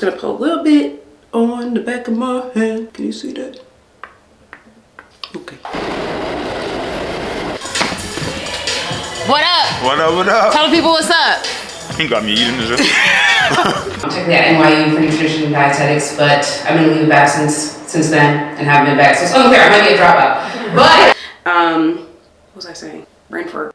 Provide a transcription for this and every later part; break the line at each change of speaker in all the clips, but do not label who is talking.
gonna put a little bit on the back of my hand. Can you see that? Okay.
What up?
What up, what up?
Tell the people what's up.
You got me eating this.
I'm technically at NYU for nutrition and dietetics, but I've been leaving back since then and haven't been back. So it's unclear. I might be a dropout. But
what was I saying? Brain fart.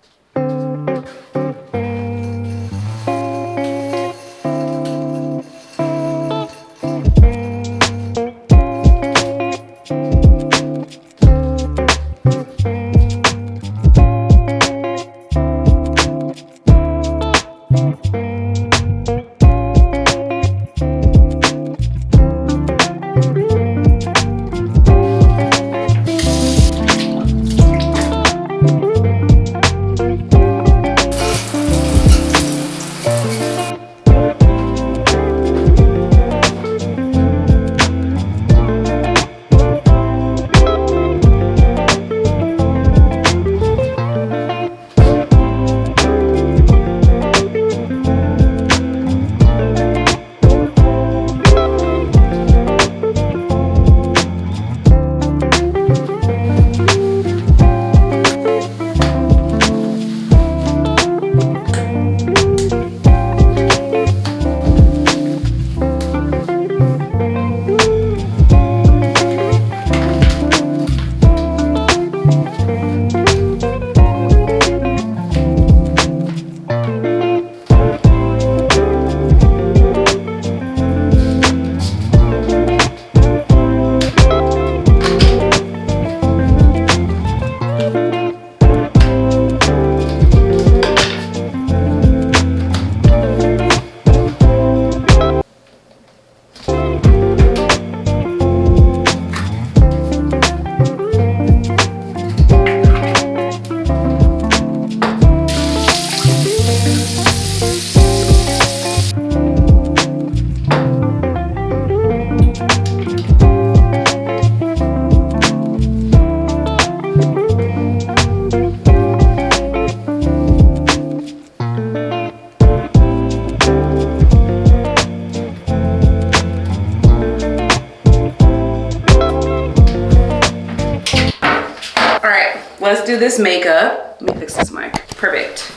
Let's do this makeup. Let me fix this mic. Perfect.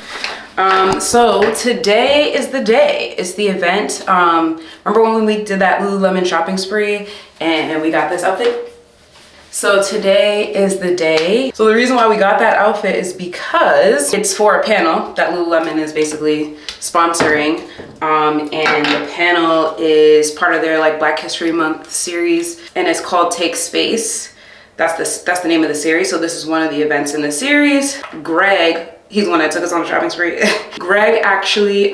So today is the day. It's the event. Remember when we did that Lululemon shopping spree and we got this outfit? So today is the day. So the reason why we got that outfit is because it's for a panel that Lululemon is basically sponsoring. And the panel is part of their like Black History Month series, and it's called Take Space. That's the name of the series. So this is one of the events in the series. Greg, he's the one that took us on the shopping spree. Greg actually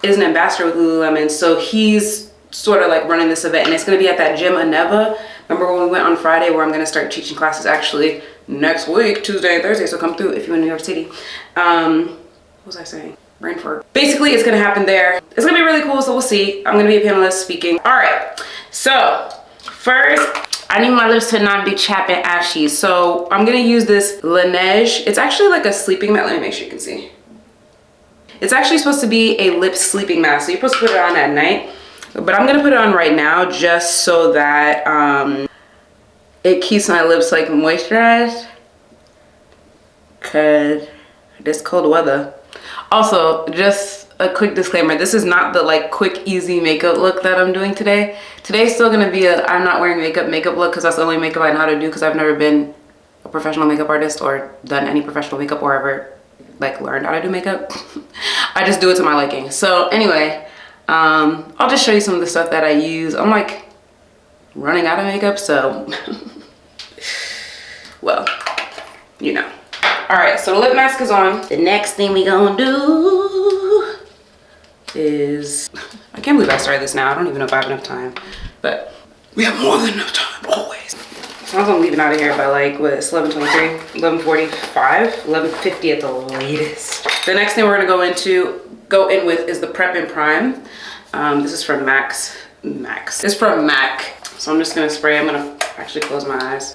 is an ambassador with Lululemon. So he's sort of like running this event, and it's gonna be at that gym, ANEVA. Remember when we went on Friday, where I'm gonna start teaching classes actually next week, Tuesday and Thursday. So come through if you're in New York City. What was I saying? Brain fart. Basically, it's gonna happen there. It's gonna be really cool, so we'll see. I'm gonna be a panelist speaking. All right, so first, I need my lips to not be chapped and ashy. So I'm gonna use this Laneige. It's actually like a sleeping mask. Let me make sure you can see. It's actually supposed to be a lip sleeping mask. So you're supposed to put it on at night. But I'm gonna put it on right now just so that it keeps my lips like moisturized. Cause this cold weather. Also, just a quick disclaimer, this is not the like quick easy makeup look that I'm doing today. Today's still gonna be a I'm not wearing makeup look, because that's the only makeup I know how to do, because I've never been a professional makeup artist or done any professional makeup or ever like learned how to do makeup. I just do it to my liking. So anyway, I'll just show you some of the stuff that I use. I'm like running out of makeup, so well, you know. All right, so the lip mask is on. The next thing we gonna do is, I can't believe I started this now. I don't even know if I have enough time, but we have more than enough time, always. As long as I'm leaving out of here by like, what, it's 11:23, 11:45, 11:50 at the latest. The next thing we're gonna go in with is the Prep and Prime. This is from Max. It's from MAC. So I'm just gonna spray. I'm gonna actually close my eyes.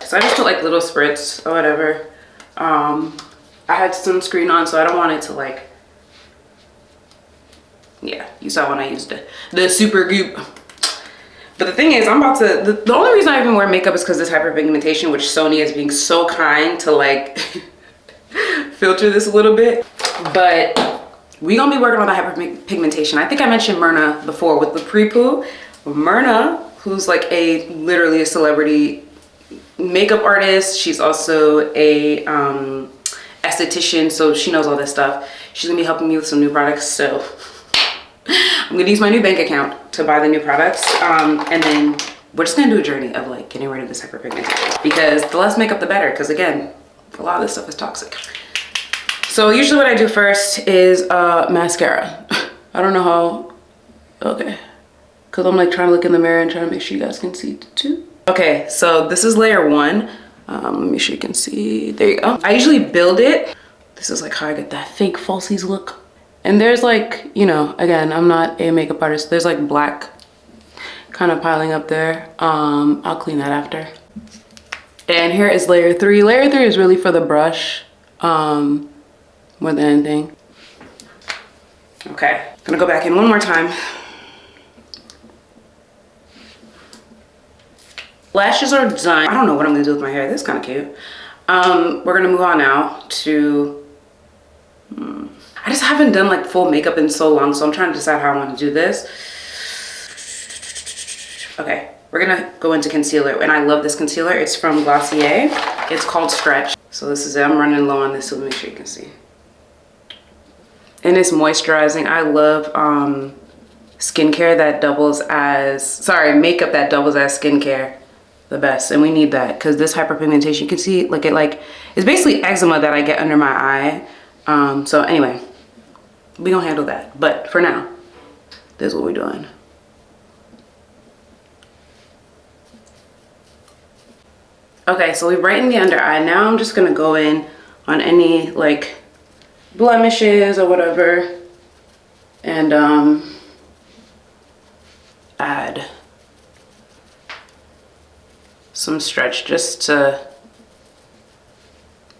So I just put like little spritz or whatever. I had sunscreen on, so I don't want it to like Yeah, you saw when I used the super goop. But the thing is, I'm about to, the only reason I even wear makeup is because this hyperpigmentation, which Sony is being so kind to like filter this a little bit. But we gonna be working on the hyperpigmentation. I think I mentioned Myrna before with the pre-poo. Myrna, who's like literally a celebrity makeup artist. She's also a esthetician, so she knows all this stuff. She's gonna be helping me with some new products, so I'm gonna use my new bank account to buy the new products, and then we're just gonna do a journey of like getting rid of this hyperpigmentation, because the less makeup the better, because again, a lot of this stuff is toxic. So usually what I do first is mascara. I don't know how, okay, because I'm like trying to look in the mirror and trying to make sure you guys can see too. Okay, so this is layer 1. Let me make sure you can see. There you go. I usually build it. This is like how I get that fake falsies look. And there's like, you know, again, I'm not a makeup artist. There's like black kind of piling up there. I'll clean that after. And here is layer 3. Layer 3 is really for the brush more than anything. Okay, gonna go back in one more time. Lashes are done. I don't know what I'm gonna do with my hair. This is kind of cute. We're gonna move on now to, I just haven't done like full makeup in so long, so I'm trying to decide how I want to do this. Okay, we're gonna go into concealer, and I love this concealer. It's from Glossier. It's called Stretch. So this is it. I'm running low on this, so make sure you can see. And it's moisturizing. I love skincare that doubles as, sorry, makeup that doubles as skincare. The best, and we need that because this hyperpigmentation, you can see like it's basically eczema that I get under my eye. So anyway, we gonna handle that, but for now this is what we're doing. Okay, so we brightened the under eye. Now I'm just gonna go in on any like blemishes or whatever and add some Stretch just to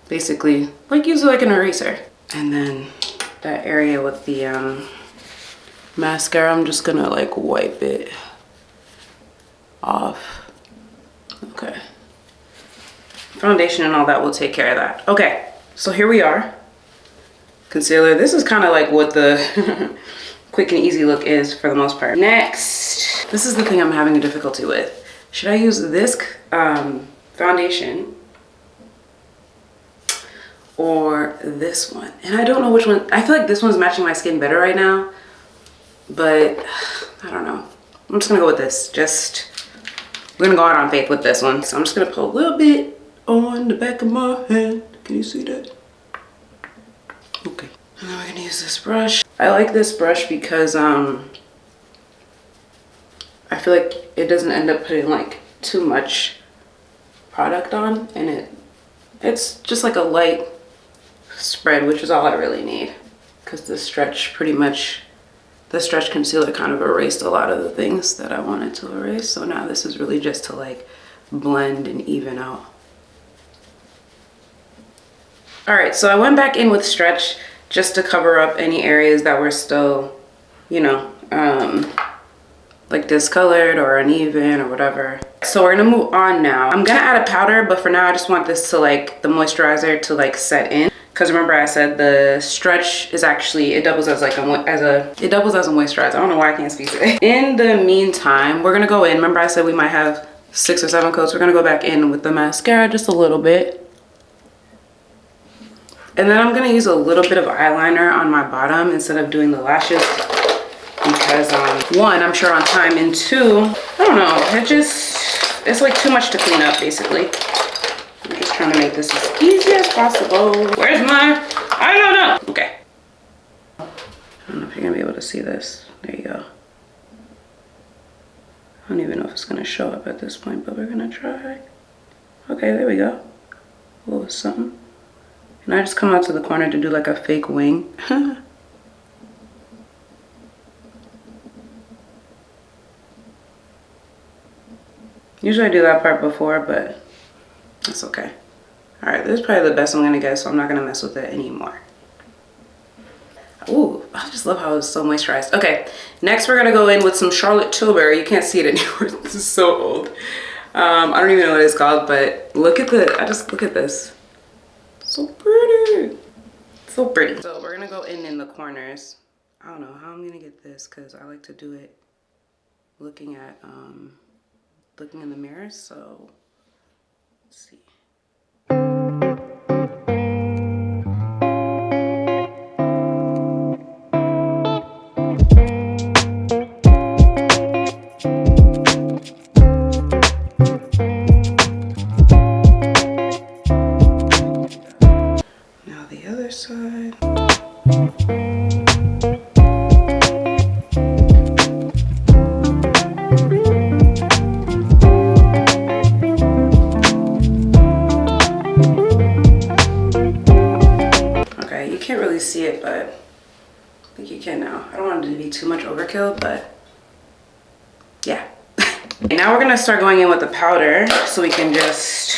basically like use it like an eraser. And then that area with the mascara, I'm just gonna like wipe it off. Okay, foundation and all that will take care of that. Okay, so here we are. Concealer, this is kind of like what the quick and easy look is for the most part. Next, this is the thing I'm having a difficulty with. Should I use this foundation or this one? And I don't know which one. I feel like this one's matching my skin better right now, but I don't know. I'm just gonna go with this. We're gonna go out on faith with this one. So I'm just gonna put a little bit on the back of my hand. Can you see that? Okay. And then we're gonna use this brush. I like this brush because I feel like it doesn't end up putting like too much product on, and it's just like a light spread, which is all I really need, because the Stretch concealer kind of erased a lot of the things that I wanted to erase. So now this is really just to like blend and even out. All right, so I went back in with Stretch just to cover up any areas that were still, you know, like discolored or uneven or whatever. So we're gonna move on now. I'm gonna add a powder, but for now I just want this to like, the moisturizer to like set in. Because remember I said the Stretch is actually, it doubles as like it doubles as a moisturizer. I don't know why I can't speak today. In the meantime, we're gonna go in. Remember I said we might have 6 or 7 coats. We're gonna go back in with the mascara just a little bit. And then I'm gonna use a little bit of eyeliner on my bottom instead of doing the lashes. Because one, I'm short on time, and 2, I don't know, it's like too much to clean up basically. I'm just trying to make this as easy as possible. Where's my, I don't know. Okay. I don't know if you're gonna be able to see this. There you go. I don't even know if it's gonna show up at this point, but we're gonna try. Okay, there we go. A little something. And I just come out to the corner to do like a fake wing. Usually I do that part before, but that's okay. All right, this is probably the best I'm gonna get, so I'm not gonna mess with it anymore. Ooh, I just love how it's so moisturized. Okay, next we're gonna go in with some Charlotte Tilbury. You can't see it anymore. This is so old. I don't even know what it's called, but look at look at this. So pretty. So pretty. So we're gonna go in the corners. I don't know how I'm gonna get this because I like to do it looking at looking in the mirror. So let's see. Now the other side. Okay, you can't really see it, but I think you can now. I don't want it to be too much overkill, but yeah. Now we're gonna start going in with the powder so we can just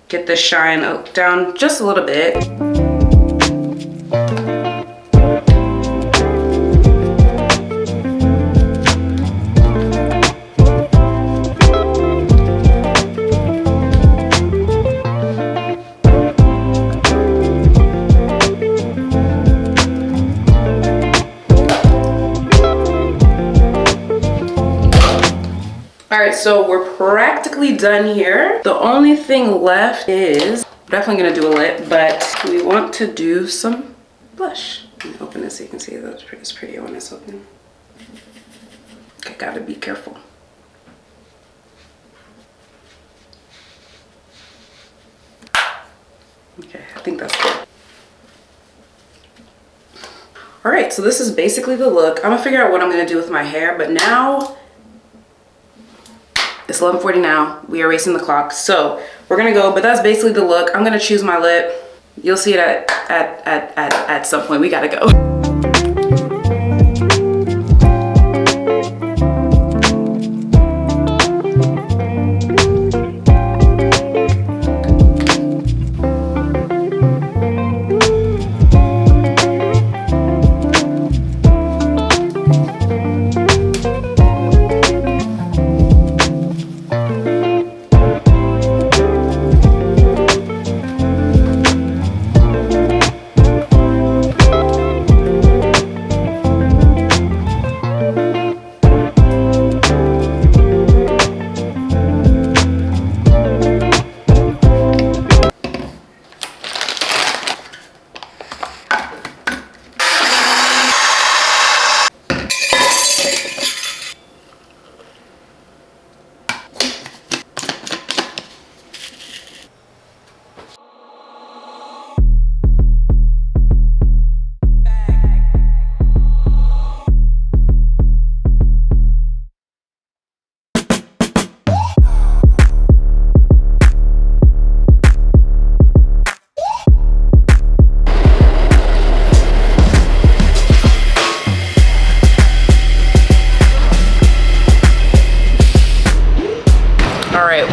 get the shine down just a little bit. Alright, so we're practically done here. The only thing left is, we're definitely gonna do a lip, but we want to do some blush. Let me open this so you can see that it's prettier when it's open. Okay, gotta be careful. Okay, I think that's good. Alright, so this is basically the look. I'm gonna figure out what I'm gonna do with my hair, but now it's 11:40 now. We are racing the clock. So we're gonna go, but that's basically the look. I'm gonna choose my lip. You'll see it at some point. We gotta go.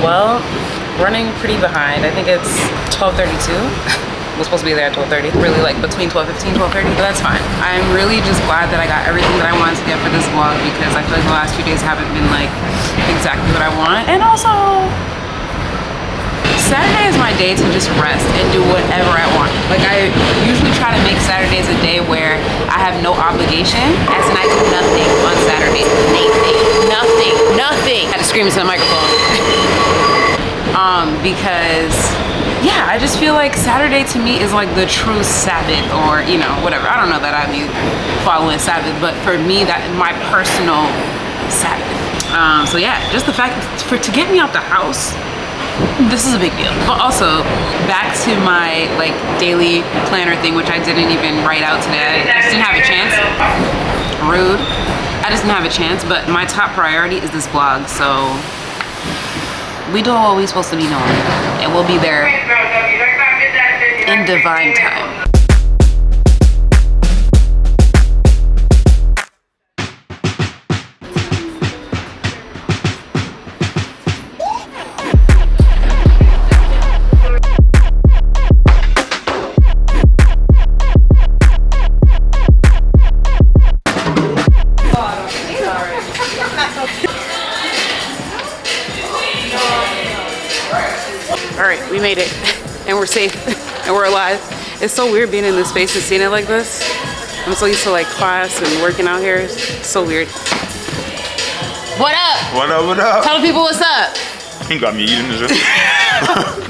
Well, running pretty behind. I think it's 12:32. We're supposed to be there at 12:30. Really like between 12:15 and 12:30, but that's fine. I'm really just glad that I got everything that I wanted to get for this vlog because I feel like the last few days haven't been like exactly what I want. And also, Saturday is my day to just rest and do whatever I want. Like I usually try to make Saturdays a day where I have no obligation, as in I do nothing on Saturday. Nothing. I had to scream into the microphone. Because yeah, I just feel like Saturday to me is like the true Sabbath, or you know, whatever. I don't know that I be following Sabbath, but for me, that my personal Sabbath. So yeah, just the fact to get me out the house, this is a big deal. But also, back to my like daily planner thing, which I didn't even write out today. I just didn't have a chance. Rude. I just didn't have a chance, but my top priority is this vlog, so we do what we're supposed to be doing, and we'll be there in divine time. and we're safe and we're alive. It's so weird being in this space and seeing it like this. I'm so used to like class and working out here. It's so weird.
What up?
What up, what up?
Tell the people what's up.
You got me eating this.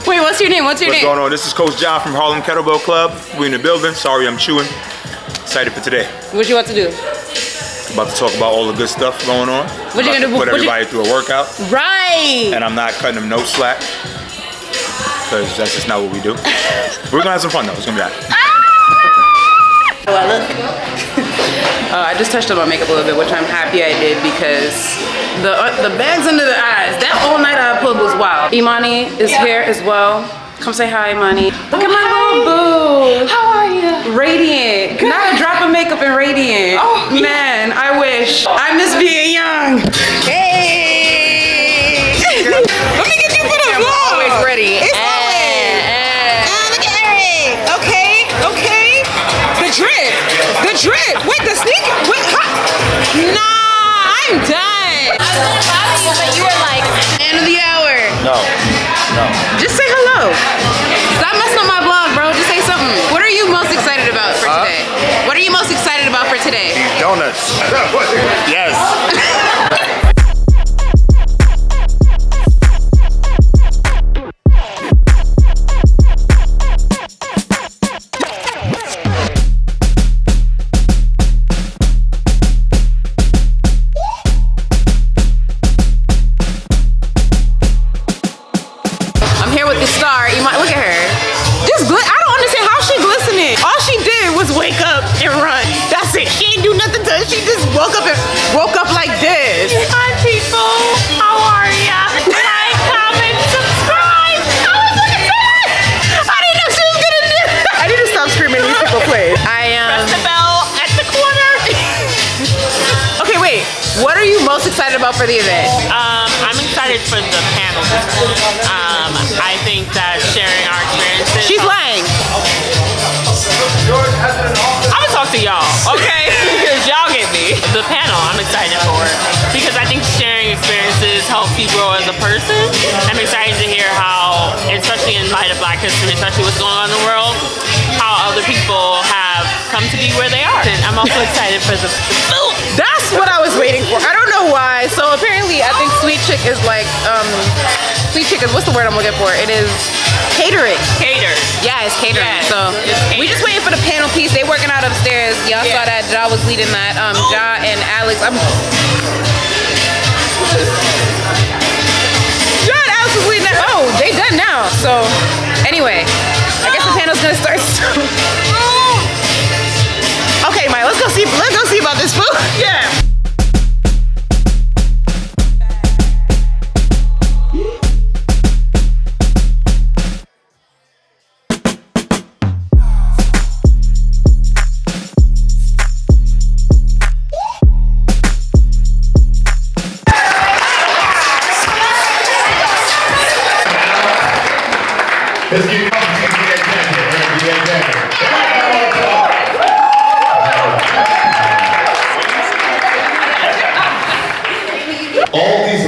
Wait, what's your name? What's your
What's
name?
going on? This is Coach John from Harlem Kettlebell Club. We in the building. Sorry I'm chewing. Excited for today.
What you about to do?
About to talk about all the good stuff going on.
What you gonna do?
Put everybody through a workout.
Right.
And I'm not cutting them no slack. Because that's just not what we do. We're gonna have some fun though. It's gonna be all right.
How I look? I just touched up my makeup a little bit, which I'm happy I did because the bags under the eyes, that all night I pulled was wild. Imani is here as well. Come say hi, Imani. Look at my little boo.
How are you?
Radiant. Good. Not a drop of makeup and radiant. Oh, man, I wish. I miss being young. Hey. Let me get you for the vlog. Always ready. It's always. Look at Eric. Okay. The drip. Wait, the sneaker. Wait, nah, I'm done.
I was gonna bother you, but you were like,
End of the hour.
No.
Just say hello. Stop messing up my vlog, bro. Just say something. What are you most excited about for today? What are you most excited about for today?
These donuts. Yes.
I'm here with the star. Look at her. Just I don't understand how she glistening. All she did was wake up and run. That's it. She ain't do nothing to it. She just woke up like this.
hi people, how are ya? Like, comment, subscribe. I was looking for that.
I didn't know she was gonna do that. I need to stop screaming these people, please.
Press the bell at the corner.
Okay, wait. What are you most excited about for the event?
I'm excited for the panel. I think that sharing our experiences.
She's lying.
I'm gonna talk to y'all, okay? Because y'all get me. The panel I'm excited for because I think sharing experiences helps you grow as a person. I'm excited to hear how, especially in light of Black history, especially what's going on in the world, how other people have come to be where they are. And I'm also excited for the food.
That's what I was waiting for. I don't know why. So apparently, I think Sweet Chick is like, Sweet Chick is, what's the word I'm looking for? It is catering.
Cater.
Yeah, it's catering.
Yes,
So
it's
we just waiting for the panel piece. They working out upstairs. Y'all saw that. Ja was leading that. Ja and Alex. Ja and Alex was leading that. Oh, they done now. So anyway, I guess the panel's gonna start soon. Okay, Mike, let's go see about this food. Yeah.
Let's get all these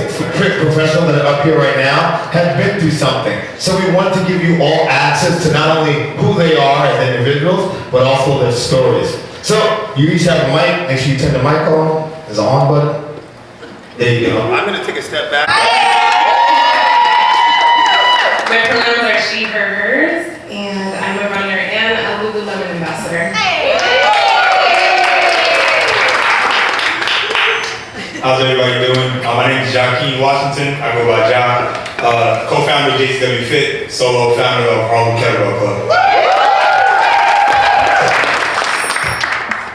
professionals that are up here right now have been through something. So we want to give you all access to not only who they are as individuals, but also their stories. So you each have a mic. Make sure you turn the mic on. There's an on button. There you go.
I'm gonna take a step back.
My pronouns are she, her, hers, and I'm a runner and a Lululemon ambassador.
How's everybody doing? My name is Joaquin Washington. I go by John. Co-founder of JCW Fit, solo founder of Harlem Kettlebell Club.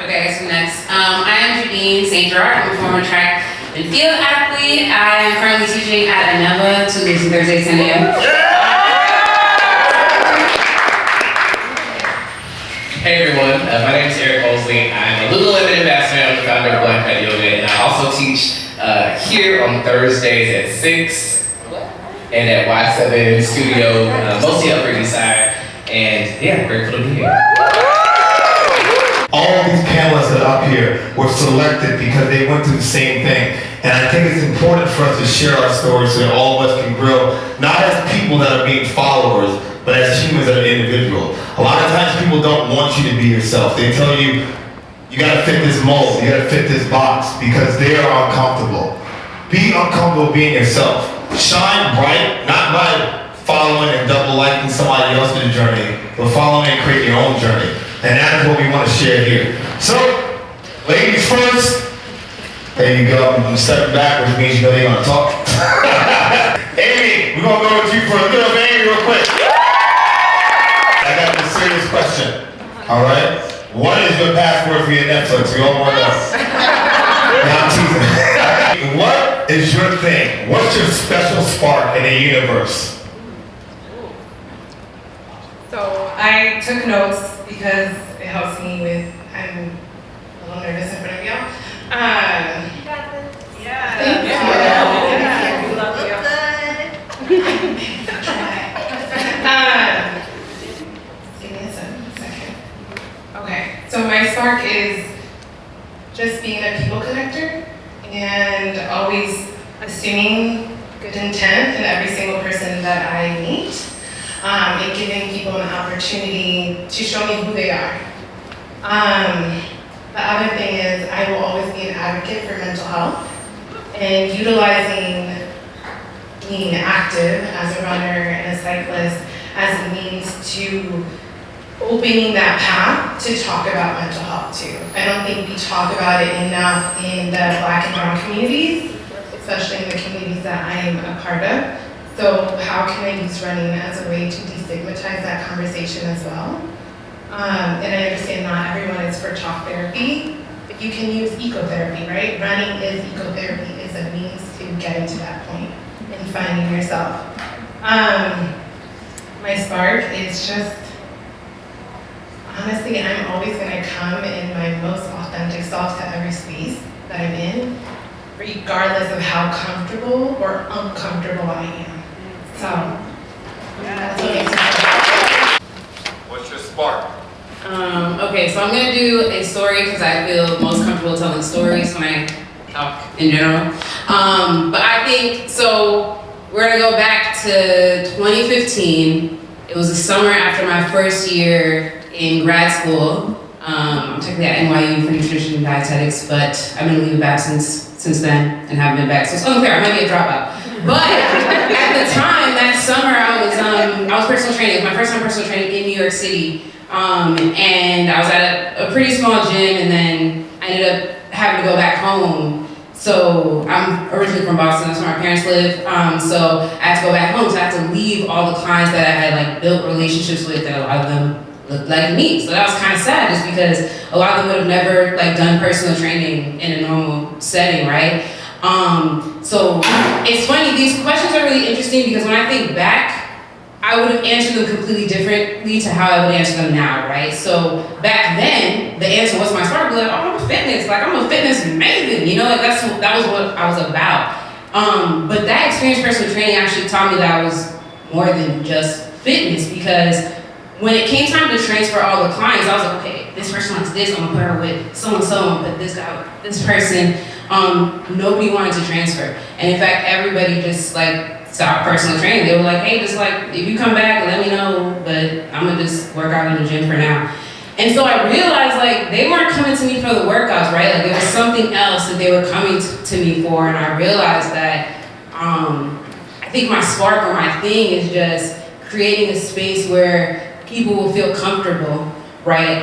Okay, so next. I am Jadine St. Gerard. I'm a former track and field athlete. I am currently teaching at ANEVA Tuesdays and Thursdays, 10 a.m.
Hey everyone, my name is Eric Mosley. I'm a Lululemon ambassador. I'm the founder of Black Hat Yoga, and I also teach here on Thursdays at 6 and at Y7 Studio, mostly Upper East Side. And yeah, grateful to be here.
All of these panelists that are up here were selected because they went through the same thing. And I think it's important for us to share our stories so that all of us can grow, not as people that are being followers, but as humans as an individual. A lot of times people don't want you to be yourself. They tell you, you gotta fit this mold, you gotta fit this box, because they are uncomfortable. Be uncomfortable being yourself. Shine bright, not by following and double liking somebody else's journey, but following and create your own journey. And that is what we want to share here. So, ladies first. There you go. I'm stepping back, which means you know they're gonna talk. Amy, we're gonna go with you for a little bit, Amy, real quick. I got this serious question. All right. What is your password for your Netflix? We all want to know. Now I'm teasing. What is your thing? What's your special spark in the universe?
So I took notes because it helps me with, I'm a little nervous in front of y'all. You got this. Yeah. Thank you. Yeah. We love you. Give me a second. Okay, so my spark is just being a people connector and always assuming good intent in every single person that I meet. And giving people an opportunity to show me who they are. The other thing is I will always be an advocate for mental health and utilizing being active as a runner and a cyclist as a means to opening that path to talk about mental health too. I don't think we talk about it enough in the Black and Brown communities, especially in the communities that I am a part of. So how can I use running as a way to destigmatize that conversation as well? And I understand not everyone is for talk therapy, but you can use ecotherapy, right? Running is ecotherapy, is a means to getting to that point and finding yourself. My spark is just, honestly, I'm always gonna come in my most authentic self to every space that I'm in, regardless of how comfortable or uncomfortable I am. So, that's what makes me.
What's your spark?
Okay, so I'm gonna do a story because I feel most comfortable telling stories when I talk in general. But I think, so we're gonna go back to 2015. It was the summer after my first year in grad school. I'm technically at NYU for nutrition and dietetics, but I've been on leave of absence since then and haven't been back. So it's unclear, I might be a dropout. But at the time, that summer, I was personal training. It was my first time personal training in New York City. And I was at a pretty small gym, and then I ended up having to go back home. So I'm originally from Boston, that's where my parents live. So I had to go back home, so I had to leave all the clients that I had built relationships with, that a lot of them looked like me. So that was kind of sad, just because a lot of them would have never done personal training in a normal setting, right? So it's funny, these questions are really interesting because when I think back, I would have answered them completely differently to how I would answer them now, right? So back then, the answer was my spark, like, oh, I'm fitness, I'm a fitness maven, that was what I was about. But that experience personal training actually taught me that I was more than just fitness, because when it came time to transfer all the clients, I was like, okay, this person wants this, I'm gonna put her with so-and-so, I'm gonna put this guy with this person. Nobody wanted to transfer. And in fact, everybody just stopped personal training. They were like, hey, just if you come back, let me know, but I'm gonna just work out in the gym for now. And so I realized they weren't coming to me for the workouts, right? There was something else that they were coming to me for, and I realized that I think my spark or my thing is just creating a space where people will feel comfortable, right?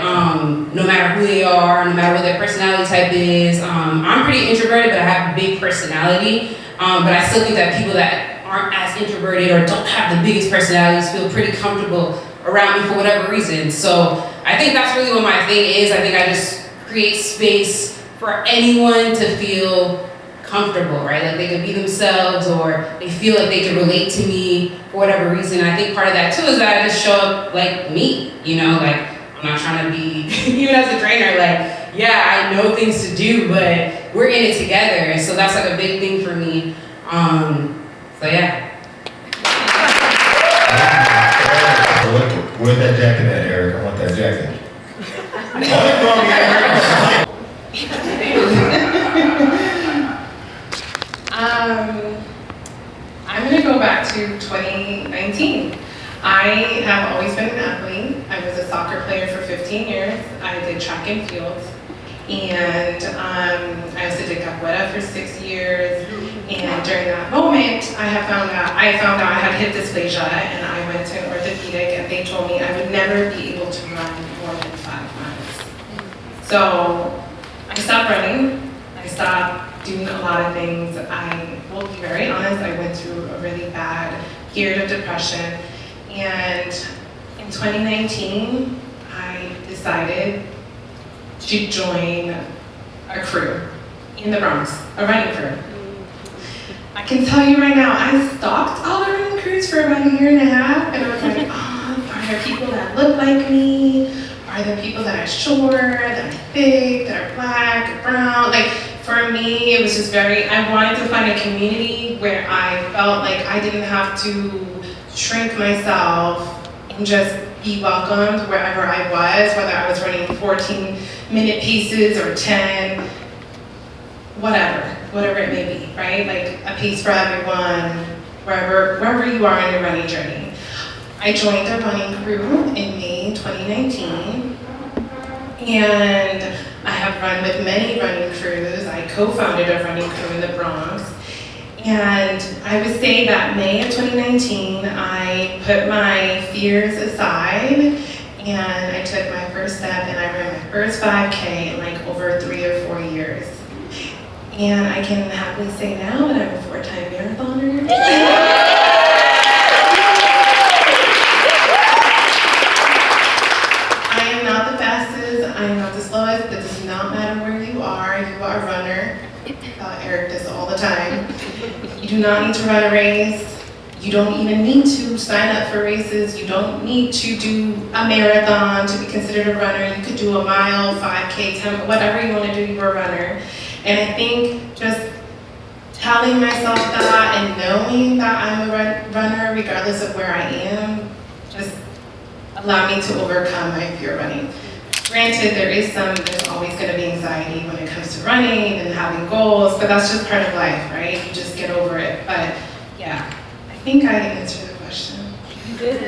No matter who they are, no matter what their personality type is. I'm pretty introverted, but I have a big personality. But I still think that people that aren't as introverted or don't have the biggest personalities feel pretty comfortable around me for whatever reason. So I think that's really what my thing is. I think I just create space for anyone to feel comfortable, right? They could be themselves, or they feel like they can relate to me for whatever reason. I think part of that too is that I just show up like me, I'm not trying to be, even as a trainer, yeah, I know things to do, but we're in it together. And so that's a big thing for me. So yeah.
Where's that jacket at, Eric? I want that jacket.
I'm gonna go back to 2019. I have always been an athlete. I was a soccer player for 15 years. I did track and field. And I also did capoeira for 6 years. And during that moment, I found out I had hip dysplasia, and I went to an orthopedic, and they told me I would never be able to run more than 5 miles. So I stopped running. I stopped doing a lot of things. I will be very honest, I went through a really bad period of depression. And in 2019, I decided to join a crew in the Bronx, a running crew. I can tell you right now, I stalked all the running crews for about 1.5 years, and I was like, oh, are there people that look like me? Are there people that are short, that are thick, that are black, or brown? Like, for me, it was just I wanted to find a community where I felt like I didn't have to shrink myself and just be welcomed wherever I was, whether I was running 14-minute paces or 10, whatever it may be, right? Like a pace for everyone, wherever you are in your running journey. I joined a running crew in May 2019, and I have run with many running crews. I co-founded a running crew in the Bronx. And I would say that May of 2019, I put my fears aside, and I took my first step, and I ran my first 5K in like over 3 or 4 years. And I can happily say now that I'm a 4-time marathoner. I am not the fastest, I am not the slowest, but it does not matter where you are a runner. Eric does all the time. You do not need to run a race. You don't even need to sign up for races. You don't need to do a marathon to be considered a runner. You could do a mile, 5K, 10, whatever you want to do, you're a runner. And I think just telling myself that and knowing that I'm a runner, regardless of where I am, just allowed me to overcome my fear of running. Granted, there's always going to be anxiety when it comes to running and having goals, but that's just part of life, right? You just get over it. But yeah, I think I answered the question. You did.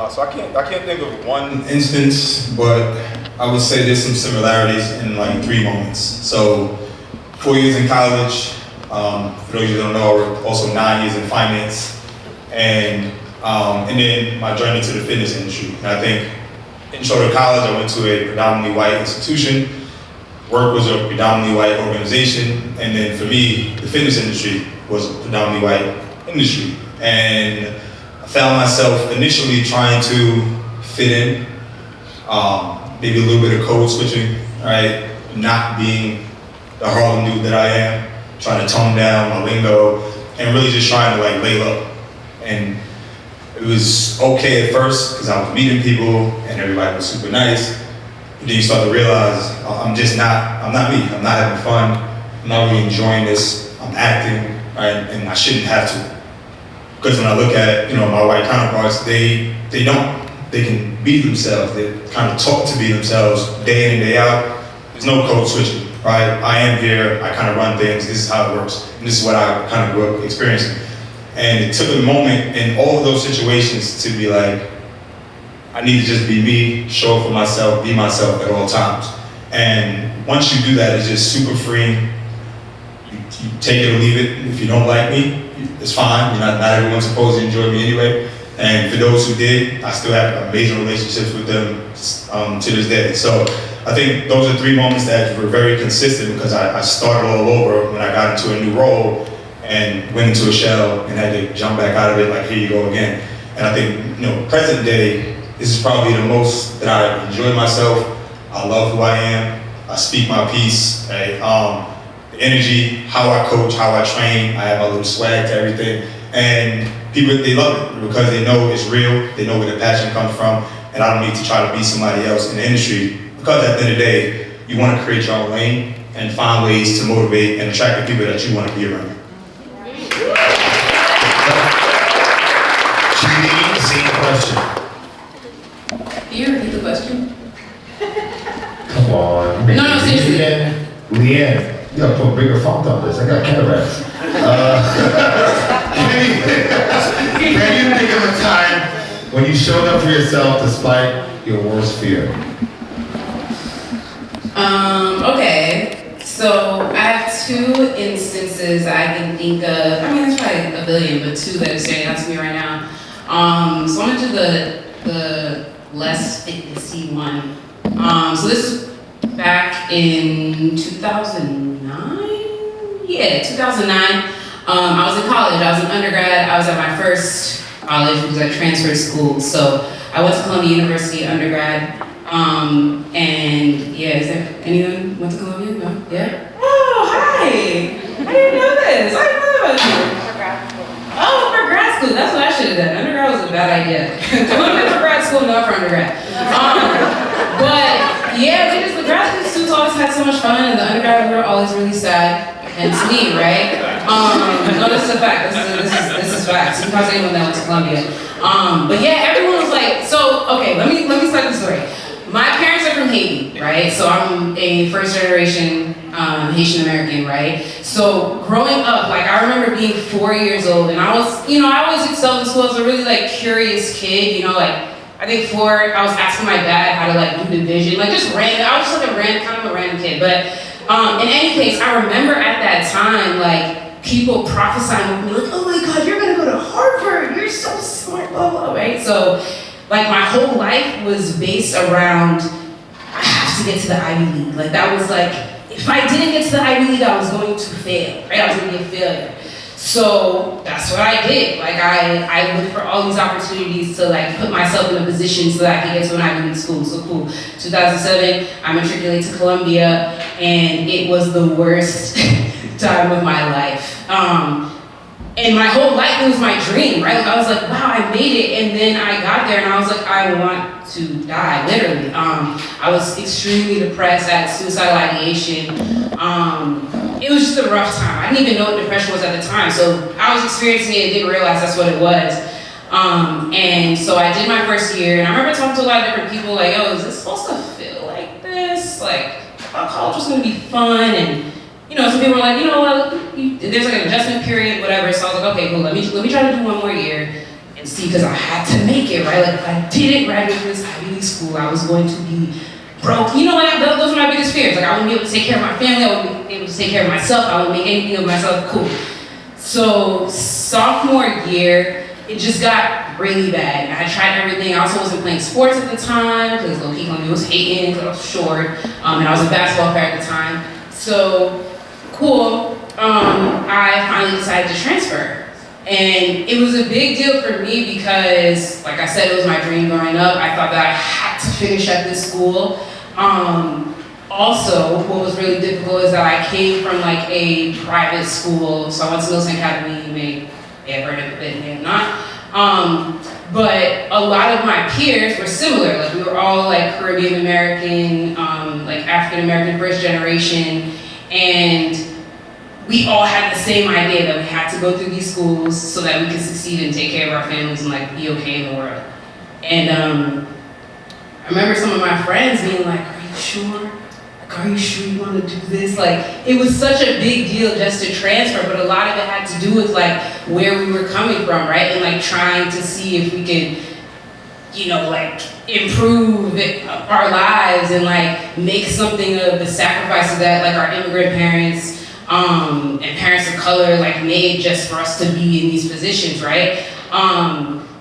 So I can't think of one instance, but I would say there's some similarities in like 3 moments. So 4 years in college, for those of you who don't know, also 9 years in finance. And then my journey to the fitness industry. And I think intro to college, I went to a predominantly white institution. Work was a predominantly white organization. And then for me, the fitness industry was a predominantly white industry. And I found myself initially trying to fit in, maybe a little bit of code switching, right? Not being the Harlem dude that I am, trying to tone down my lingo, and really just trying to like lay low. And it was okay at first because I was meeting people and everybody was super nice. And then you start to realize I'm not me. I'm not having fun. I'm not really enjoying this. I'm acting, right? And I shouldn't have to. Because when I look at, my white counterparts, they can be themselves. They kind of talk to be themselves day in and day out. There's no code switching, right? I am here. I kind of run things. This is how it works. And this is what I kind of grew up experiencing. And it took a moment in all of those situations to be like, I need to just be me, show up for myself, be myself at all times. And once you do that, it's just super freeing. You take it or leave it. If you don't like me, it's fine. Not everyone's supposed to enjoy me anyway. And for those who did, I still have amazing relationships with them to this day. So I think those are 3 moments that were very consistent because I started all over when I got into a new role and went into a shell and had to jump back out of it like, here you go again. And I think, present day, this is probably the most that I enjoy myself. I love who I am. I speak my piece. Right? The energy, how I coach, how I train, I have my little swag to everything. And people, they love it because they know it's real. They know where the passion comes from. And I don't need to try to be somebody else in the industry because at the end of the day, you want to create your own lane and find ways to motivate and attract the people that you want to be around.
Same question.
Can you repeat the question?
Come on.
No, seriously.
Leanne, You gotta put bigger font on this. I got cataracts. Can you think of a time when you showed up for yourself despite your worst fear?
Okay. So I have two instances I can think of. I mean, there's probably a billion, but two that are standing out to me right now. So I'm gonna do the less fitnessy one. So this is back in 2009. Yeah, 2009. I was in college. I was an undergrad. I was at my first college because I transferred schools. So I went to Columbia University undergrad. And yeah, is there anyone went to Columbia? No? Yeah? Oh, hi! I didn't know this. I didn't know about you. For grad school. Oh, for grad school. That's what I should have done. Undergrad was a bad idea. Columbia for grad school, not for undergrad. But yeah, the grad school students always had so much fun, and the undergrad were always really sad. And to me, right? No, this is a fact. This is facts. You can talk to anyone that went to Columbia. But yeah, everyone was like, so okay, let me start the story. My parents are from Haiti, right? So I'm a first generation Haitian American, right? So growing up, like I remember being 4 years old, and I was, I always excelled in school. I was a really like curious kid, like I think 4, I was asking my dad how to like do division, like just random. I was just like kind of a random kid. But in any case, I remember at that time, like people prophesying with me, like, oh my God, you're gonna go to Harvard. You're so smart, blah, blah, right? So like my whole life was based around, I have to get to the Ivy League. Like that was like, if I didn't get to the Ivy League, I was going to fail, right? I was gonna be a failure. So that's what I did. Like I looked for all these opportunities to like put myself in a position so that I could get to an Ivy League school. So cool. 2007, I matriculated to Columbia, and it was the worst time of my life. And my whole life, it was my dream, right? Like I was like, wow, I made it. And then I got there and I was like, I want to die, literally. I was extremely depressed, I had suicidal ideation. It was just a rough time. I didn't even know what depression was at the time. So I was experiencing it and didn't realize that's what it was. And so I did my first year, and I remember talking to a lot of different people like, oh, is this supposed to feel like this? Like, I thought college was gonna be fun, and some people were like, there's like an adjustment period, whatever. So I was like, okay, cool, let me try to do one more year and see, because I had to make it, right? Like if I didn't graduate from this Ivy League school, I was going to be broke. Those were my biggest fears. Like I wouldn't be able to take care of my family, I wouldn't be able to take care of myself, I wouldn't make anything of myself cool. So sophomore year, it just got really bad. I tried everything. I also wasn't playing sports at the time, because low-key Columbia was hating, because I was short, and I was a basketball player at the time. So cool, I finally decided to transfer. And it was a big deal for me because, like I said, it was my dream growing up. I thought that I had to finish at this school. Also, what was really difficult is that I came from like a private school. So I went to Milton Academy, you may have heard of it, may have not. But a lot of my peers were similar. Like we were all like Caribbean American, like African American first generation. And we all had the same idea that we had to go through these schools so that we could succeed and take care of our families and like be okay in the world. And I remember some of my friends being like, are you sure? Like, are you sure you want to do this? Like, it was such a big deal just to transfer, but a lot of it had to do with like where we were coming from, right? And like trying to see if we could, like improve our lives and like make something of the sacrifices that like our immigrant parents and parents of color like made just for us to be in these positions, right?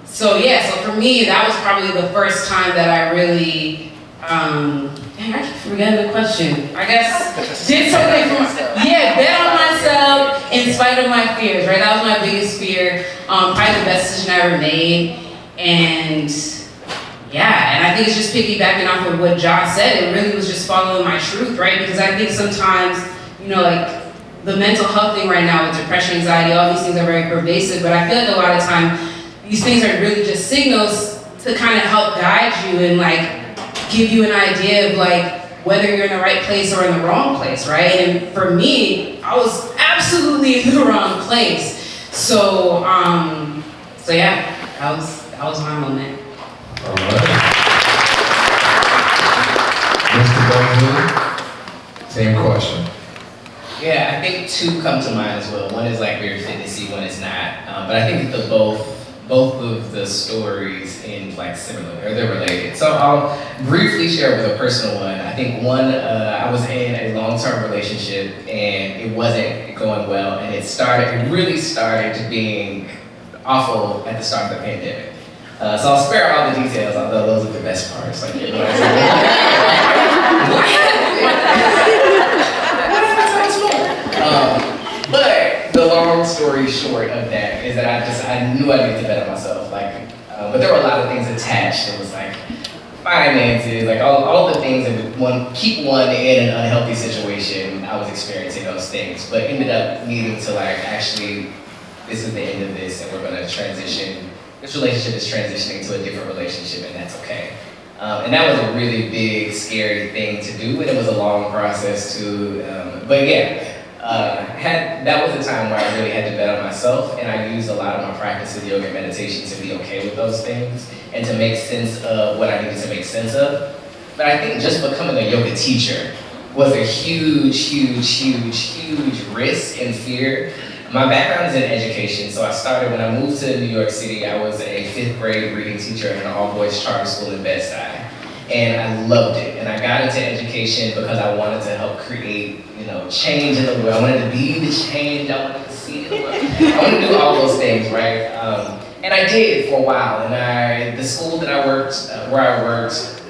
So for me, that was probably the first time that I really, I keep forgetting the question. I guess did something bet on myself in spite of my fears, right? That was my biggest fear. Probably the best decision I ever made. And I think it's just piggybacking off of what Josh said. It really was just following my truth, right? Because I think sometimes, like the mental health thing right now with depression, anxiety, all these things are very pervasive, but I feel like a lot of time these things are really just signals to kind of help guide you and like give you an idea of like whether you're in the right place or in the wrong place, right? And for me, I was absolutely in the wrong place. So that was my moment.
All right. Mr. Benjamin, same question.
Yeah, I think two come to mind as well. One is like very fitnessy, one is not. But I think the both of the stories in like similar, or they're related. So I'll briefly share with a personal one. I think one, I was in a long-term relationship and it wasn't going well, and it really started being awful at the start of the pandemic. So I'll spare all the details, although those are the best parts. Like, you know, but the long story short of that is that I knew I needed to better myself. But there were a lot of things attached. It was like finances, like all the things that would keep one in an unhealthy situation. I was experiencing those things, but ended up needing to like actually, this is the end of this, and we're gonna transition. This relationship is transitioning to a different relationship, and that's okay. And that was a really big, scary thing to do, and it was a long process too. But yeah. That was a time where I really had to bet on myself, and I used a lot of my practice of yoga and meditation to be okay with those things and to make sense of what I needed to make sense of. But I think just becoming a yoga teacher was a huge risk and fear. My background is in education, so I started when I moved to New York City. I was a 5th grade reading teacher in an all-boys charter school in Bed-Stuy. And I loved it. And I got into education because I wanted to help create, change in the world. I wanted to be the change. I wanted to see the world. I wanted to do all those things, right? And I did for a while. And the school that I worked, where I worked,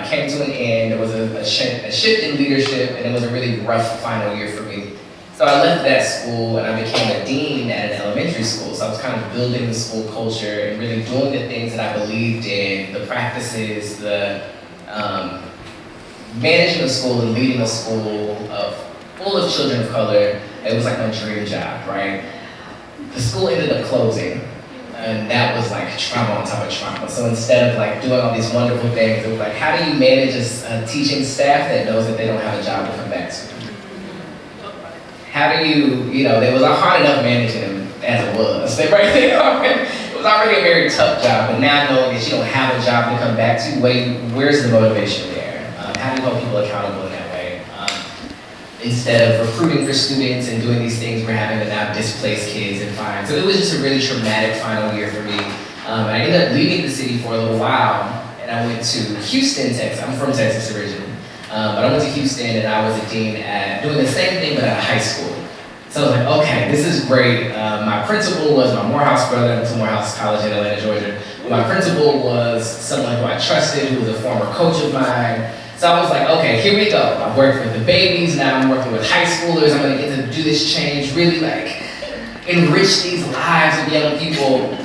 came to an end. There was a shift in leadership, and it was a really rough final year for me. So I left that school and I became a dean at an elementary school. So I was kind of building the school culture and really doing the things that I believed in, the practices, the managing a school and leading a school full of children of color. It was like my dream job, right? The school ended up closing, and that was like trauma on top of trauma. So instead of like doing all these wonderful things, it was like, how do you manage a teaching staff that knows that they don't have a job to come back to? How do you there was hard enough managing them as it was. It was already a very tough job, but now knowing that you don't have a job to come back to, where's the motivation there? How do you hold people accountable in that way? Instead of recruiting for students and doing these things, we're having to now displace kids and find. So it was just a really traumatic final year for me. I ended up leaving the city for a little while, and I went to Houston, Texas. I'm from Texas originally. But I went to Houston and I was a dean at doing the same thing but at a high school. So I was like, okay, this is great. My principal was my Morehouse brother. I went to Morehouse College in Atlanta, Georgia. My principal was someone who I trusted, who was a former coach of mine. So I was like, okay, here we go. I've worked with the babies, now I'm working with high schoolers. I'm gonna get to do this change, really like enrich these lives of young people.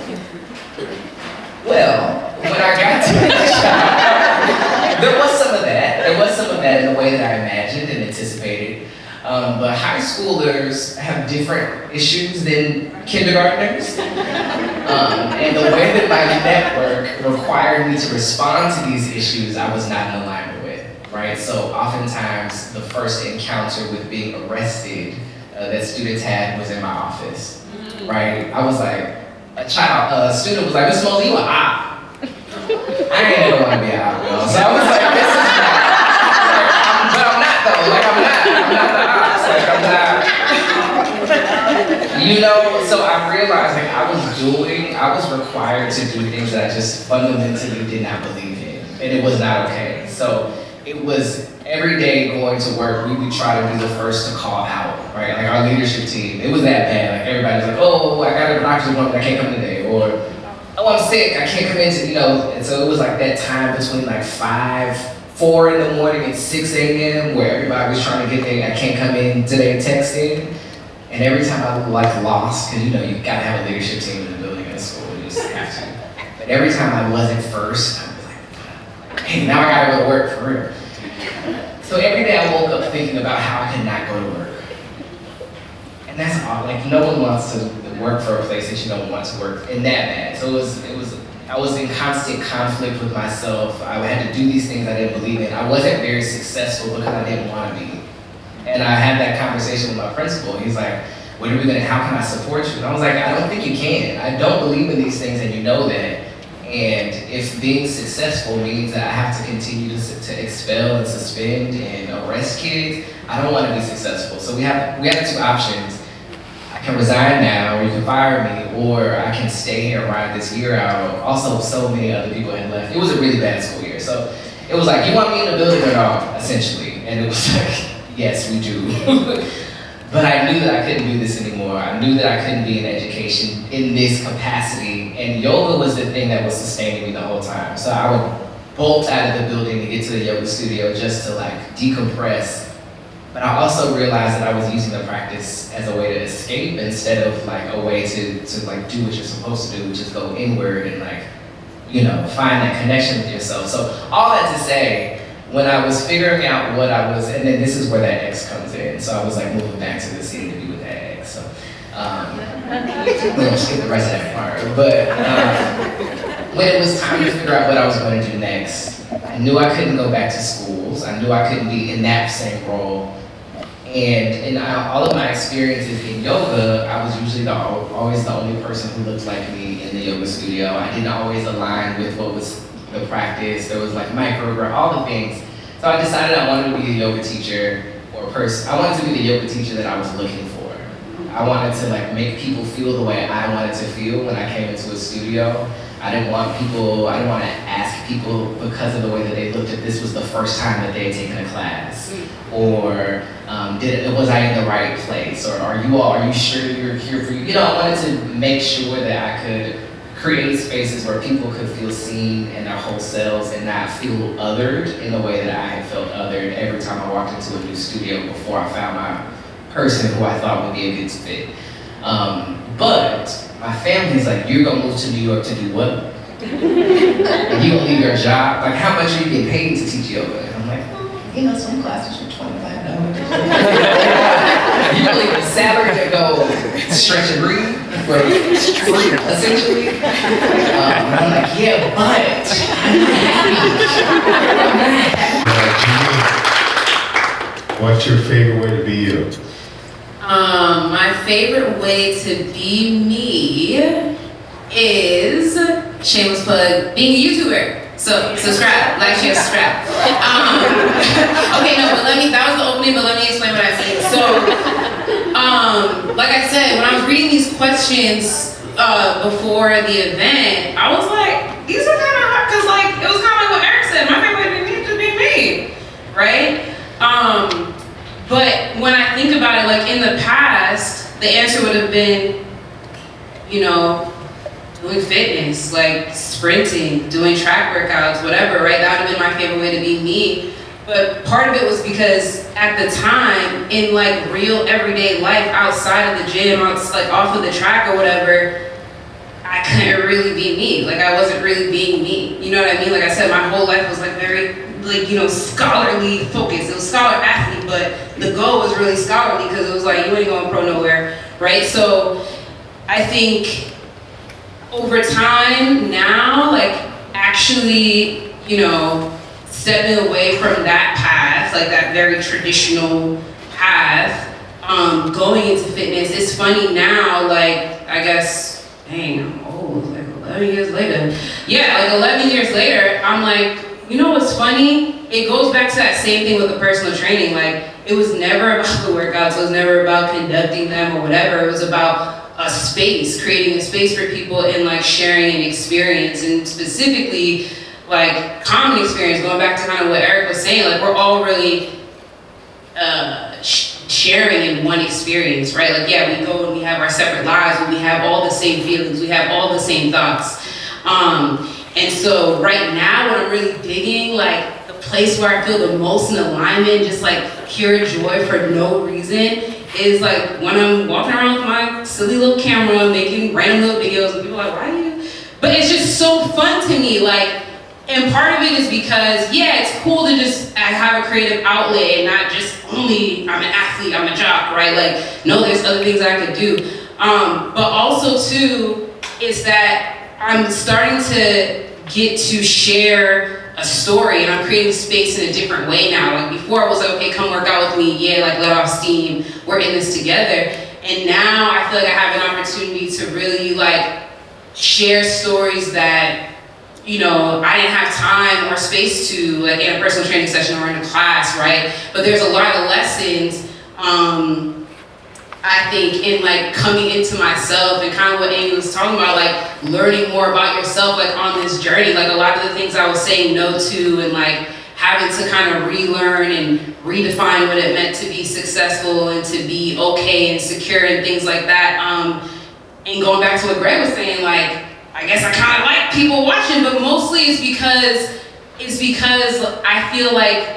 Well, when I got to this job, there was some of that. There was some of that in the way that I imagined and anticipated. But high schoolers have different issues than kindergartners. And the way that my network required me to respond to these issues, I was not in alignment with, right? So oftentimes, the first encounter with being arrested that students had was in my office, right? I was like, a student was like, Mr. Mosley, you an op. I ain't never want to be an op, girl. So I was like, this is not, but I'm not though, I'm not the op. So I realized I was required to do things that I just fundamentally did not believe in, and it was not okay. So it was every day going to work, we would try to be the first to call out, right? Like our leadership team, it was that bad. Like everybody was like, oh, I got a doctor's appointment, I can't come today, or oh, I'm sick, I can't come in to, and so it was like that time between like 4 in the morning and 6 a.m. where everybody was trying to get there, I can't come in today, texting. And every time I like lost, because you gotta have a leadership team in the building in a school, you just have to. But every time I wasn't first, I was like, hey, now I gotta go to work for real. So every day I woke up thinking about how I could not go to work. And that's odd, like no one wants to work for a place that you don't want to work in that bad. So I was in constant conflict with myself. I had to do these things I didn't believe in. I wasn't very successful because I didn't want to be. And I had that conversation with my principal. He's like, how can I support you? And I was like, I don't think you can. I don't believe in these things and you know that. And if being successful means that I have to continue to expel and suspend and arrest kids, I don't want to be successful. So we have two options. I can resign now, or you can fire me, or I can stay here and ride this year out. Also, so many other people had left. It was a really bad school year. So it was like, you want me in the building or not, essentially. And it was like, yes, we do. But I knew that I couldn't do this anymore. I knew that I couldn't be in education in this capacity. And yoga was the thing that was sustaining me the whole time. So I would bolt out of the building to get to the yoga studio just to like decompress. But I also realized that I was using the practice as a way to escape instead of like a way to like do what you're supposed to do, which is go inward and like, you know, find that connection with yourself. So all that to say, when I was figuring out what I was, and then this is where that ex comes in. So I was like moving back to the city to be with that ex. So we'll skip the rest of that part. But when it was time to figure out what I was going to do next, I knew I couldn't go back to schools. I knew I couldn't be in that same role. And in all of my experiences in yoga, I was usually always the only person who looked like me in the yoga studio. I didn't always align with what was the practice. There was like micro, all the things. So I decided I wanted to be a yoga teacher or person. I wanted to be the yoga teacher that I was looking for. I wanted to like make people feel the way I wanted to feel when I came into a studio. I didn't want to ask people because of the way that they looked at this was the first time that they had taken a class. Or was I in the right place? Or are you sure you're here for you? You know, I wanted to make sure that I could create spaces where people could feel seen in their whole selves and not feel othered in the way that I had felt othered every time I walked into a new studio before I found my person who I thought would be a good fit. But my family's like, you're gonna move to New York to do what? And you gonna leave your job? Like, how much are you getting paid to teach yoga? And I'm like, you know, some classes are $25. You gonna leave the salary to go stretch and breathe for free, essentially? And I'm like, yeah, but I'm not happy.
What's your favorite way to be you?
My favorite way to be me is, shameless plug, being a YouTuber. So subscribe, like, share, subscribe. Okay, no, but that was the opening, but let me explain what I mean. So, like I said, when I was reading these questions before the event, I was like, these are kind of hard, because like, it was kind of like what Eric said, my favorite way to be me is to be me, right? But when I think about it, like in the past, the answer would have been, you know, doing fitness, like sprinting, doing track workouts, whatever, right? That would have been my favorite way to be me. But part of it was because at the time, in like real everyday life, outside of the gym, like off of the track or whatever, I couldn't really be me. Like I wasn't really being me. You know what I mean? Like I said, my whole life was like very, like, you know, scholarly focused. It was scholar athlete, but the goal was really scholarly because it was like, you ain't going pro nowhere, right? So I think over time now, like actually, you know, stepping away from that path, like that very traditional path, going into fitness, it's funny now, like, I guess, dang, I'm old, like 11 years later. Yeah, like 11 years later, I'm like, you know what's funny? It goes back to that same thing with the personal training. Like, it was never about the workouts. It was never about conducting them or whatever. It was about a space, creating a space for people and like sharing an experience, and specifically like common experience, going back to kind of what Eric was saying, like we're all really sharing in one experience, right? Like, yeah, we go and we have our separate lives, but we have all the same feelings, we have all the same thoughts. And so right now, when I'm really digging, like the place where I feel the most in alignment, just like pure joy for no reason, is like when I'm walking around with my silly little camera, making random little videos, and people are like, why are you? But it's just so fun to me, like, and part of it is because, yeah, it's cool to just have a creative outlet and not just only, I'm an athlete, I'm a jock, right? Like, no, there's other things I could do. But also too, is that I'm starting to get to share a story, and I'm creating space in a different way now. Like before I was like, okay, come work out with me, yeah, like let off steam, we're in this together. And now I feel like I have an opportunity to really like share stories that you know, I didn't have time or space to, like in a personal training session or in a class, right? But there's a lot of lessons, I think, in like coming into myself and kind of what Amy was talking about, like learning more about yourself, like on this journey. Like a lot of the things I was saying no to and like having to kind of relearn and redefine what it meant to be successful and to be okay and secure and things like that. And going back to what Greg was saying, like, I guess I kind of like people watching, but mostly it's because I feel like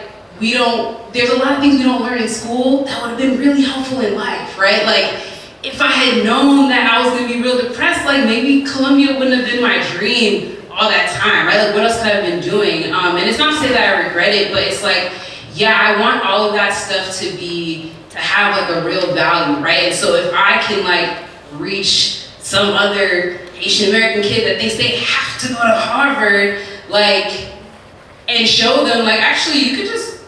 there's a lot of things we don't learn in school that would have been really helpful in life, right? Like, if I had known that I was gonna be real depressed, like maybe Columbia wouldn't have been my dream all that time, right? Like what else could I have been doing? And it's not to say that I regret it, but it's like, yeah, I want all of that stuff to have like a real value, right? And so if I can like reach some other Asian American kid that thinks they have to go to Harvard, like, and show them like, actually you could just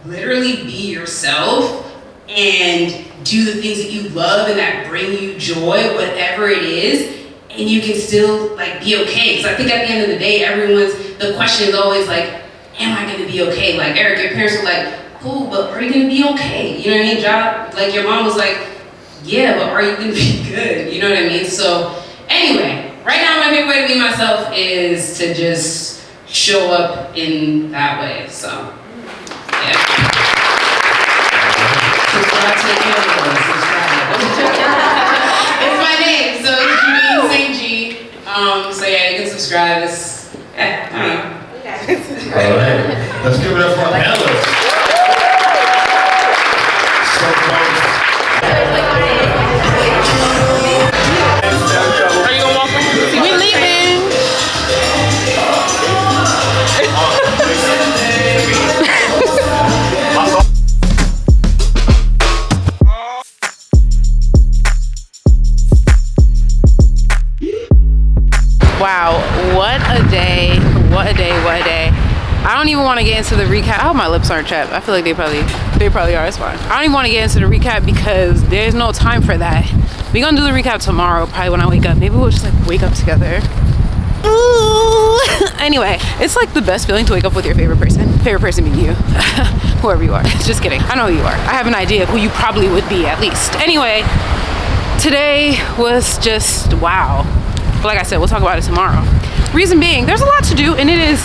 literally be yourself and do the things that you love and that bring you joy, whatever it is, and you can still like be okay. Because I think at the end of the day, the question is always like, am I gonna be okay? Like Eric, your parents were like, cool, but are you gonna be okay? You know what I mean? Job, like your mom was like, yeah, but are you gonna be good? You know what I mean? So anyway, right now my favorite way to be myself is to just show up in that way. So yeah. Subscribe to the channel. It's my name, so it's Janine St. G. So yeah, you can subscribe. It's, I don't know.
All right, let's give it up for our panelists. So close.
Are you gonna walk with me? We leaving. Wow, what a day, what a day, what a day. I don't even want to get into the recap. I hope my lips aren't chapped. I feel like they probably are, it's fine. I don't even want to get into the recap because there's no time for that. We're gonna do the recap tomorrow, probably when I wake up. Maybe we'll just like wake up together. Ooh. Anyway, it's like the best feeling to wake up with your favorite person being you. Whoever you are, just kidding. I know who you are. I have an idea of who you probably would be at least. Anyway, today was just wow. But like I said, we'll talk about it tomorrow. Reason being, there's a lot to do, and it is,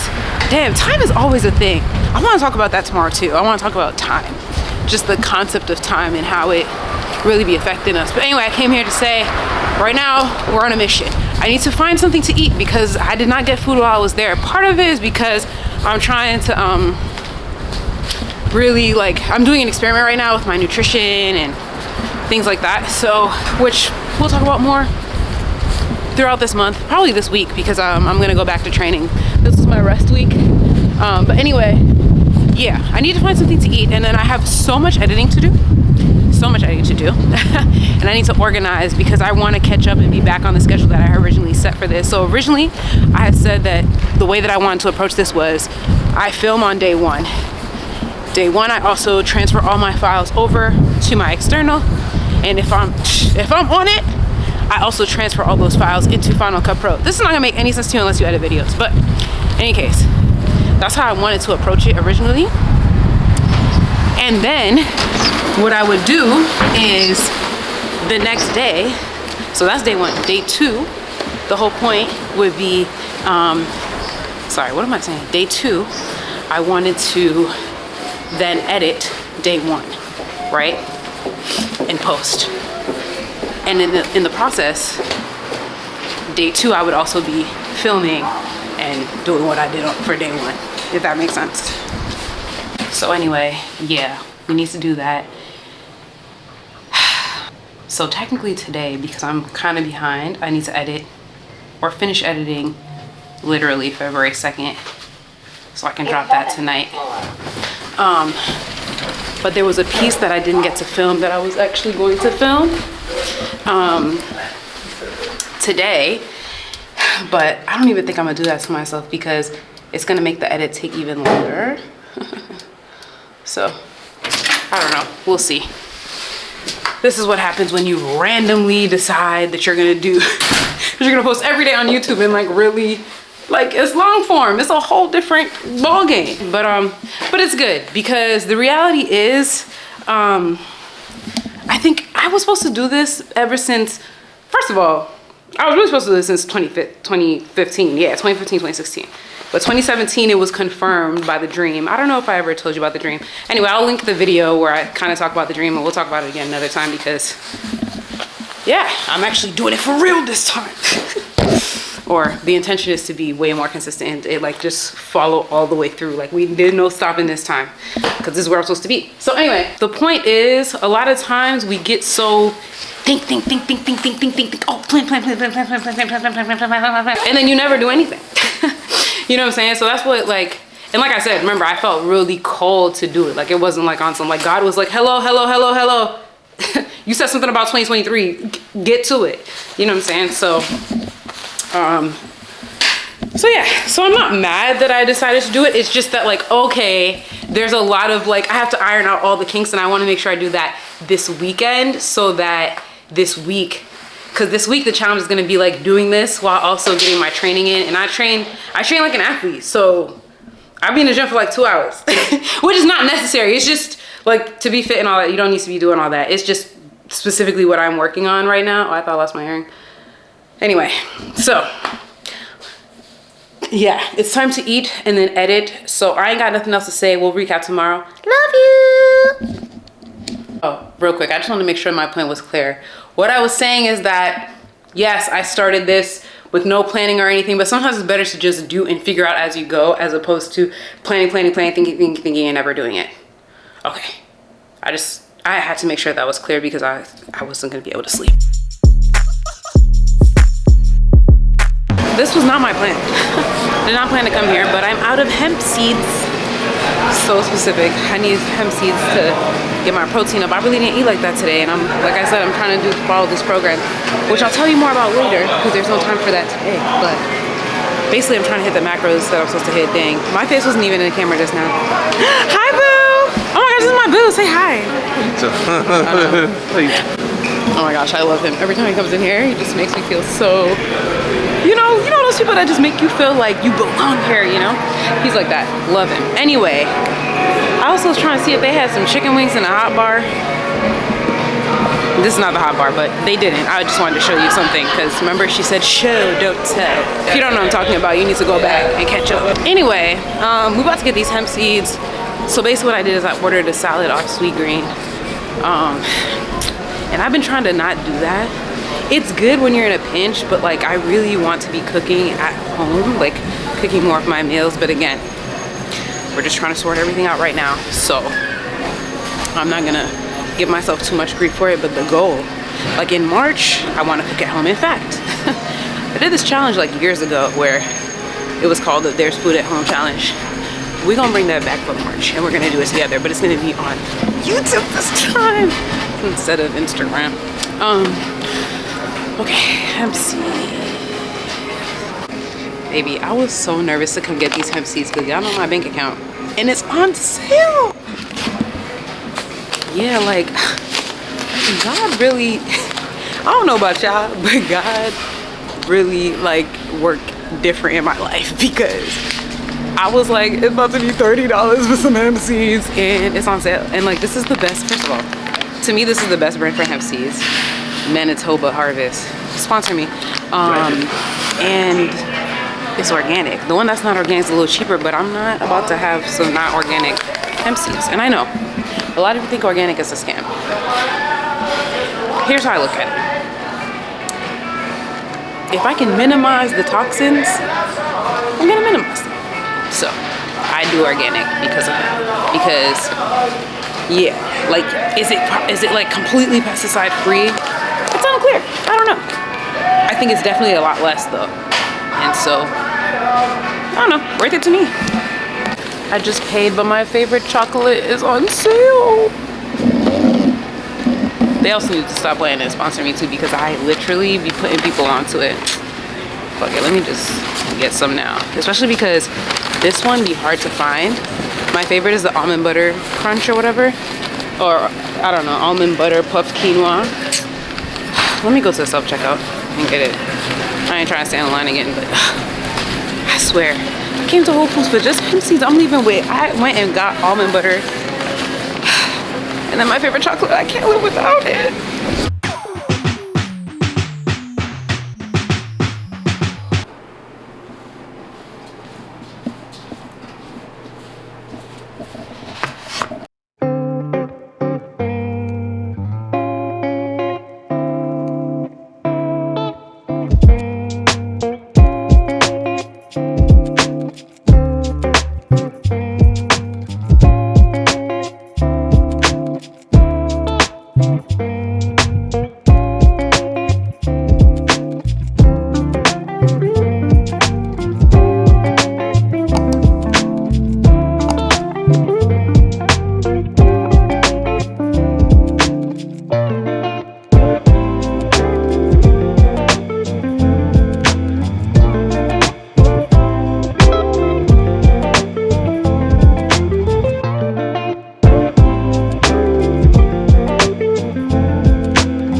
damn, time is always a thing. I want to talk about that tomorrow too. I want to talk about time, just the concept of time and how it really be affecting us. But anyway, I came here to say, right now, we're on a mission. I need to find something to eat because I did not get food while I was there. Part of it is because I'm trying to really, like, I'm doing an experiment right now with my nutrition and things like that. So, which we'll talk about more throughout this month, probably this week, because I'm gonna go back to training. This is my rest week. But anyway, yeah, I need to find something to eat, and then I have so much editing to do. And I need to organize because I want to catch up and be back on the schedule that I originally set for this. So originally, I had said that the way that I wanted to approach this was I film on day one. Day one, I also transfer all my files over to my external, and if I'm on it, I also transfer all those files into Final Cut Pro. This is not gonna make any sense to you unless you edit videos, but in any case, that's how I wanted to approach it originally. And then what I would do is the next day, so that's day one. Day two, the whole point would be, sorry, what am I saying? Day two, I wanted to then edit day one, right? And post. And in the process, day two, I would also be filming and doing what I did for day one, if that makes sense. So anyway, yeah, we need to do that. So technically today, because I'm kind of behind, I need to edit or finish editing literally February 2nd, so I can drop that tonight. But there was a piece that I didn't get to film that I was actually going to film today, but I don't even think I'm gonna do that to myself because it's gonna make the edit take even longer. So I don't know, we'll see. This is what happens when you randomly decide that you're gonna do, that you're gonna post every day on YouTube and like really
Like, it's long form. It's a whole different ball game. But it's good because the reality is, I think I was supposed to do this ever since, first of all, I was really supposed to do this since 2015. Yeah, 2015, 2016. But 2017, it was confirmed by the dream. I don't know if I ever told you about the dream. Anyway, I'll link the video where I kind of talk about the dream, and we'll talk about it again another time because, yeah, I'm actually doing it for real this time. Or the intention is to be way more consistent and it like just follow all the way through. Like we did no stopping this time because this is where I'm supposed to be. So anyway, the point is a lot of times we get so think. Oh, plan. And then you never do anything. You know what I'm saying? So that's what like, and like I said, remember I felt really cold to do it. Like it wasn't like on some, like God was like, hello. You said something about 2023, get to it. You know what I'm saying? So yeah, so I'm not mad that I decided to do it. It's just that like, okay, there's a lot of like, I have to iron out all the kinks and I want to make sure I do that this weekend so that this week, because this week the challenge is going to be like doing this while also getting my training in. And I train like an athlete. So I'll be in the gym for like 2 hours, which is not necessary. It's just like to be fit and all that. You don't need to be doing all that. It's just specifically what I'm working on right now. Oh, I thought I lost my earring. Anyway, so yeah, it's time to eat and then edit. So I ain't got nothing else to say. We'll recap tomorrow. Love you. Oh, real quick, I just wanted to make sure my point was clear. What I was saying is that, yes, I started this with no planning or anything, but sometimes it's better to just do and figure out as you go as opposed to planning, thinking, and never doing it. Okay, I had to make sure that was clear because I wasn't gonna be able to sleep. This was not my plan. Did not plan to come here, but I'm out of hemp seeds. So specific. I need hemp seeds to get my protein up. I really didn't eat like that today, and like I said, I'm trying to follow this program, which I'll tell you more about later because there's no time for that today. But basically, I'm trying to hit the macros that I'm supposed to hit. Dang, my face wasn't even in the camera just now. Hi, boo! Oh my gosh, this is my boo. Say hi. Oh my gosh, I love him. Every time he comes in here, he just makes me feel so. You know those people that just make you feel like you belong here, you know? He's like that. Love him. Anyway, I also was trying to see if they had some chicken wings in a hot bar. This is not the hot bar, but they didn't. I just wanted to show you something because remember she said show, don't tell. If you don't know what I'm talking about, you need to go back and catch up. Anyway, we're about to get these hemp seeds. So basically what I did is I ordered a salad off Sweet Green. And I've been trying to not do that. It's good when you're in a pinch, but like I really want to be cooking at home, like cooking more of my meals. But again, we're just trying to sort everything out right now. So I'm not gonna give myself too much grief for it, but the goal, like in March, I want to cook at home. In fact, I did this challenge like years ago where it was called the There's Food at Home Challenge. We're gonna bring that back for March and we're gonna do it together, but it's gonna be on YouTube this time instead of Instagram. Okay, hemp seeds. Baby, I was so nervous to come get these hemp seeds because y'all know my bank account and it's on sale. Yeah, like God really, I don't know about y'all, but God really like worked different in my life because I was like, it's about to be $30 for some hemp seeds and it's on sale. And like, this is the best, first of all, to me, this is the best brand for hemp seeds. Manitoba Harvest, sponsor me. And it's organic. The one that's not organic is a little cheaper, but I'm not about to have some not organic hemp seeds. And I know a lot of you think organic is a scam. Here's how I look at it. If I can minimize the toxins, I'm gonna minimize them. So I do organic because of that. Because yeah, like is it like completely pesticide free? It's unclear. I don't know. I think it's definitely a lot less though. And so I don't know, worth it to me. I just paid, but my favorite chocolate is on sale. They also need to stop letting it sponsor me too because I literally be putting people onto it. Fuck it, let me just get some now. Especially because this one be hard to find. My favorite is the almond butter crunch or whatever. Or, I don't know, almond butter puffed quinoa. Let me go to the self-checkout and get it. I ain't trying to stand in line again, but I swear. I came to Whole Foods for just hemp seeds. I'm leaving with, I went and got almond butter. And then my favorite chocolate, I can't live without it.